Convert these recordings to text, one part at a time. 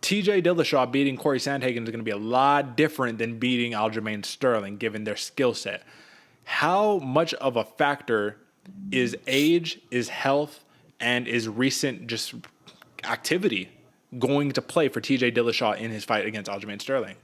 TJ Dillashaw beating Corey Sandhagen is going to be a lot different than beating Aljamain Sterling, given their skill set. How much of a factor is age, is health, and is recent just activity going to play for TJ Dillashaw in his fight against Aljamain Sterling?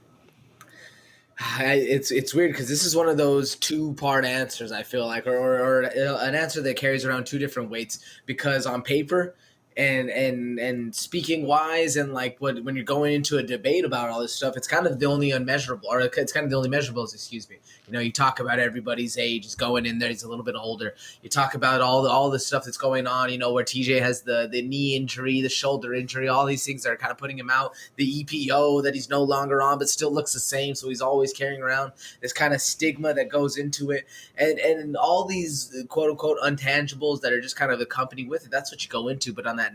It's weird because this is one of those two-part answers, I feel like, or an answer that carries around two different weights, because on paper and speaking wise, and like when you're going into a debate about all this stuff, it's kind of the only unmeasurable, or it's kind of the only measurables, excuse me. You talk about everybody's age is going in there, he's a little bit older. You talk about all the stuff that's going on, where TJ has the knee injury, the shoulder injury, all these things that are kind of putting him out, the EPO that he's no longer on but still looks the same, so he's always carrying around this kind of stigma that goes into it, and all these quote unquote intangibles that are just kind of accompanied with it. That's what you go into. But on that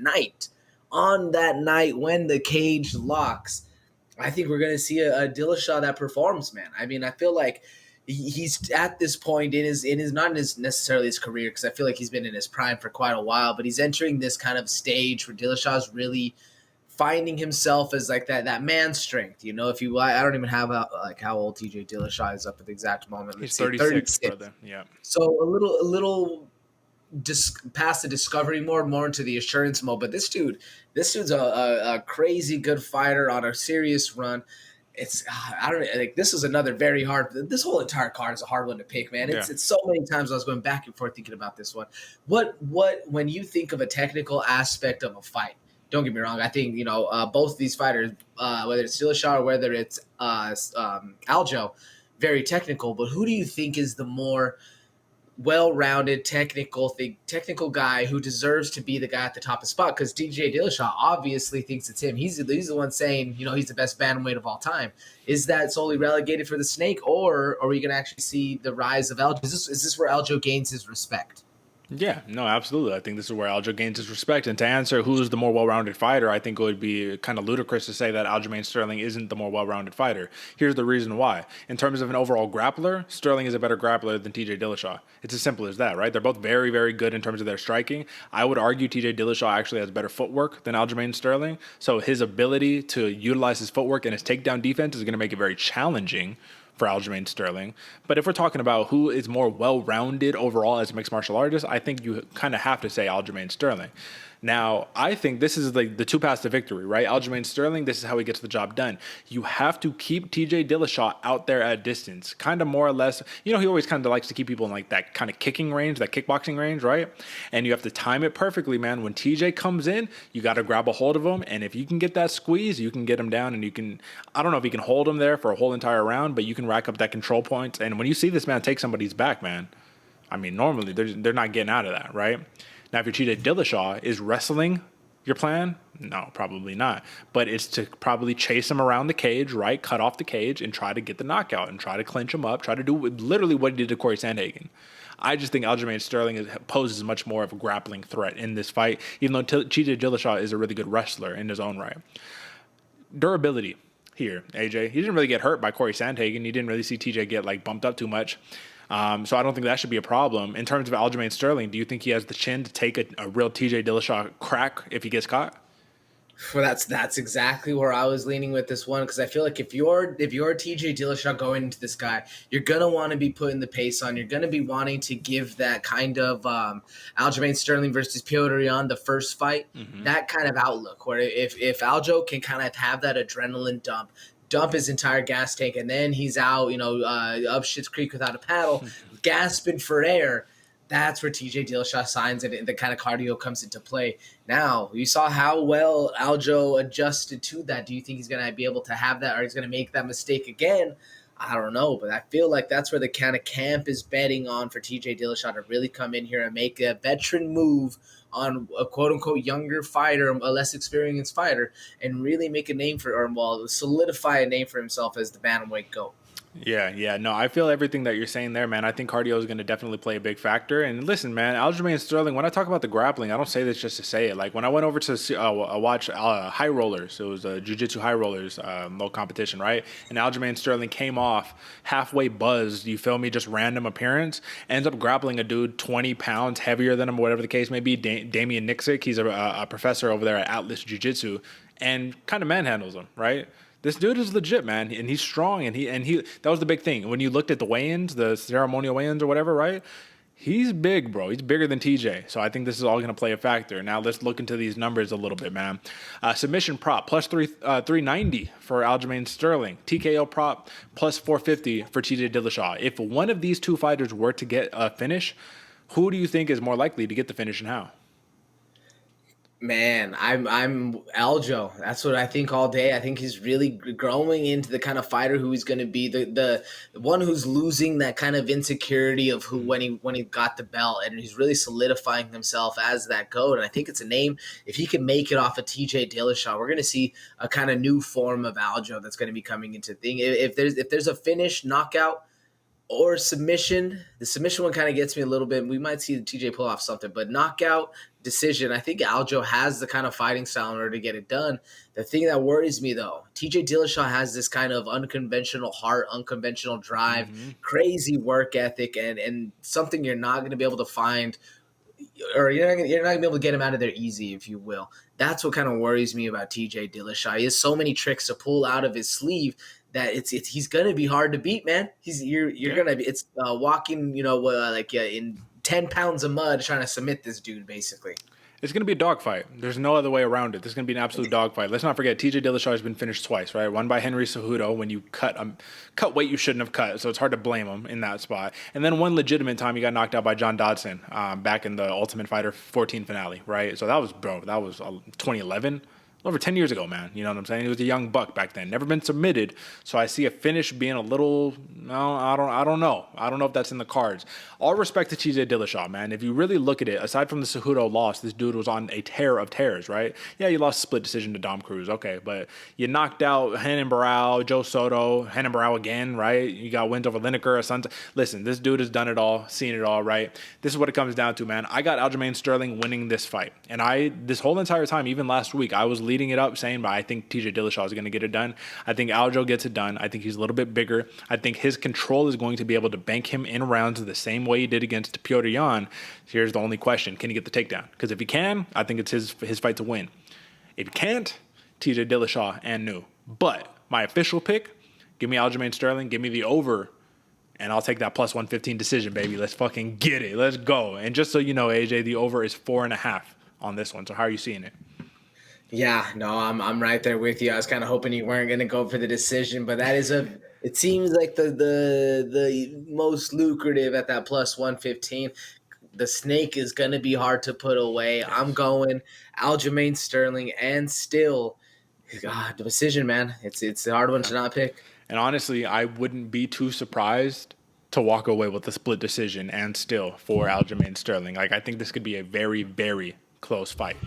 night when the cage locks, I think we're going to see a Dillashaw that performs, man. I mean, I feel like he's at this point in his not in his necessarily his career, because I feel like he's been in his prime for quite a while, but he's entering this kind of stage where Dillashaw's really finding himself as like that man strength. I don't even have how old TJ Dillashaw is up at the exact moment. He's 36, brother. Yeah. So a little past the discovery mode, more into the assurance mode. But this dude's a crazy good fighter on a serious run. I don't like, this is another very hard. This whole entire card is a hard one to pick, man. It's so many times I was going back and forth thinking about this one. What when you think of a technical aspect of a fight? Don't get me wrong. I think both these fighters, whether it's Dillashaw or whether it's Aljo, very technical. But who do you think is the more well-rounded technical guy who deserves to be the guy at the top of the spot? Because DJ Dillashaw obviously thinks it's him. He's the one saying, he's the best bantamweight of all time. Is that solely relegated for the Snake, or are we going to actually see the rise of Aljo? Is this where Aljo gains his respect? Yeah, no, absolutely. I think this is where Aljo gains his respect. And to answer who's the more well-rounded fighter, I think it would be kind of ludicrous to say that Aljamain Sterling isn't the more well-rounded fighter. Here's the reason why. In terms of an overall grappler, Sterling is a better grappler than TJ Dillashaw. It's as simple as that, right? They're both very, very good in terms of their striking. I would argue TJ Dillashaw actually has better footwork than Aljamain Sterling. So his ability to utilize his footwork and his takedown defense is going to make it very challenging for Aljamain Sterling. But if we're talking about who is more well-rounded overall as a mixed martial artist, I think you kind of have to say Aljamain Sterling. Now, I think this is like the two paths to victory, right? Aljamain Sterling, this is how he gets the job done. You have to keep TJ Dillashaw out there at distance, kind of more or less. He always kind of likes to keep people in like that kind of kicking range, that kickboxing range, right? And you have to time it perfectly, man. When TJ comes in, you got to grab a hold of him. And if you can get that squeeze, you can get him down, and you can, I don't know if you can hold him there for a whole entire round, but you can rack up that control points. And when you see this man take somebody's back, man, I mean, normally they're not getting out of that, right? Now, if you're TJ Dillashaw, is wrestling your plan? No, probably not. But it's to probably chase him around the cage, right? Cut off the cage and try to get the knockout and try to clinch him up, try to do literally what he did to Corey Sandhagen. I just think Aljamain Sterling poses much more of a grappling threat in this fight, even though TJ Dillashaw is a really good wrestler in his own right. Durability here, AJ. He didn't really get hurt by Corey Sandhagen. You didn't really see TJ get bumped up too much. So I don't think that should be a problem. In terms of Aljamain Sterling, do you think he has the chin to take a real TJ Dillashaw crack if he gets caught? Well, that's exactly where I was leaning with this one, because I feel like if you're TJ Dillashaw going into this guy, you're gonna want to be putting the pace on. You're gonna be wanting to give that kind of Aljamain Sterling versus Piotr Yan, the first fight, that kind of outlook where if Aljo can kind of have that adrenaline dump his entire gas tank, and then he's out, up Schitt's Creek without a paddle, gasping for air. That's where TJ Dillashaw signs it, and the kind of cardio comes into play. Now, you saw how well Aljo adjusted to that. Do you think he's going to be able to have that, or he's going to make that mistake again? I don't know, but I feel like that's where the kind of camp is betting on for TJ Dillashaw to really come in here and make a veteran move on a quote-unquote younger fighter, a less experienced fighter, and really make a name solidify a name for himself as the bantamweight GOAT. Yeah. No, I feel everything that you're saying there, man. I think cardio is going to definitely play a big factor. And listen, man, Aljamain Sterling, when I talk about the grappling, I don't say this just to say it. Like when I went over to watch High Rollers, it was Jiu-Jitsu High Rollers, low competition, right? And Aljamain Sterling came off halfway buzzed, you feel me, just random appearance, ends up grappling a dude 20 pounds heavier than him, whatever the case may be, Damian Nixick. He's a professor over there at Atlas Jiu-Jitsu. and kind of manhandles him, right? This dude is legit, man, and he's strong, and he that was the big thing. When you looked at the weigh-ins, the ceremonial weigh-ins or whatever, right? He's big, bro. He's bigger than TJ. So I think this is all going to play a factor. Now let's look into these numbers a little bit, man. Submission prop plus 390 for Aljamain Sterling. TKO prop plus 450 for TJ Dillashaw. If one of these two fighters were to get a finish, who do you think is more likely to get the finish and how? Man, I'm Aljo. That's what I think all day. I think he's really growing into the kind of fighter who he's going to be, the one who's losing that kind of insecurity of who when he got the belt, and he's really solidifying himself as that GOAT. And I think it's a name. If he can make it off of TJ Dillashaw, we're going to see a kind of new form of Aljo that's going to be coming into the thing. If there's a finish, knockout, or submission. The submission one kind of gets me a little bit. We might see the TJ pull off something, but knockout, decision. I think Aljo has the kind of fighting style in order to get it done. The thing that worries me though, TJ Dillashaw has this kind of unconventional heart, unconventional drive, crazy work ethic, and something you're not going to be able to find, or you're not going to be able to get him out of there easy, if you will. That's what kind of worries me about TJ Dillashaw. He has so many tricks to pull out of his sleeve that he's gonna be hard to beat, man. You're gonna be walking, in 10 pounds of mud trying to submit this dude, basically. It's going to be a dogfight. There's no other way around it. This is going to be an absolute dogfight. Let's not forget, TJ Dillashaw has been finished twice, right? One by Henry Cejudo when you cut weight you shouldn't have cut, so it's hard to blame him in that spot. And then one legitimate time he got knocked out by John Dodson back in the Ultimate Fighter 14 finale, right? So that was 2011. Over 10 years ago, man. You know what I'm saying? He was a young buck back then. Never been submitted. So I see a finish being a little, no, I don't know. I don't know if that's in the cards. All respect to TJ Dillashaw, man. If you really look at it, aside from the Cejudo loss, this dude was on a tear of tears, right? Yeah, you lost split decision to Dom Cruz. Okay, but you knocked out Renan Barão, Joe Soto, Renan Barão again, right? You got wins over Lineker, Assunta. Listen, this dude has done it all, seen it all, right? This is what it comes down to, man. I got Aljamain Sterling winning this fight. And this whole entire time, even last week, I was leading it up saying, but I think TJ Dillashaw is going to get it done. I think Aljo gets it done. I think he's a little bit bigger. I think his control is going to be able to bank him in rounds the same way he did against Petr Yan. Here's the only question. Can he get the takedown? Because if he can, I think it's his fight to win. If he can't, TJ Dillashaw and new. But my official pick, give me Aljamain Sterling, give me the over, and I'll take that plus 115 decision, baby. Let's fucking get it. Let's go. And just so you know, AJ, the over is 4.5 on this one. So how are you seeing it? Yeah, no, I'm right there with you. I was kind of hoping you weren't going to go for the decision, but that is it seems like the most lucrative at that plus 115. The snake is going to be hard to put away. I'm going Aljamain Sterling, and still, God, the decision, man. It's a hard one to not pick. And honestly, I wouldn't be too surprised to walk away with a split decision and still for Aljamain Sterling. Like, I think this could be a very, very close fight.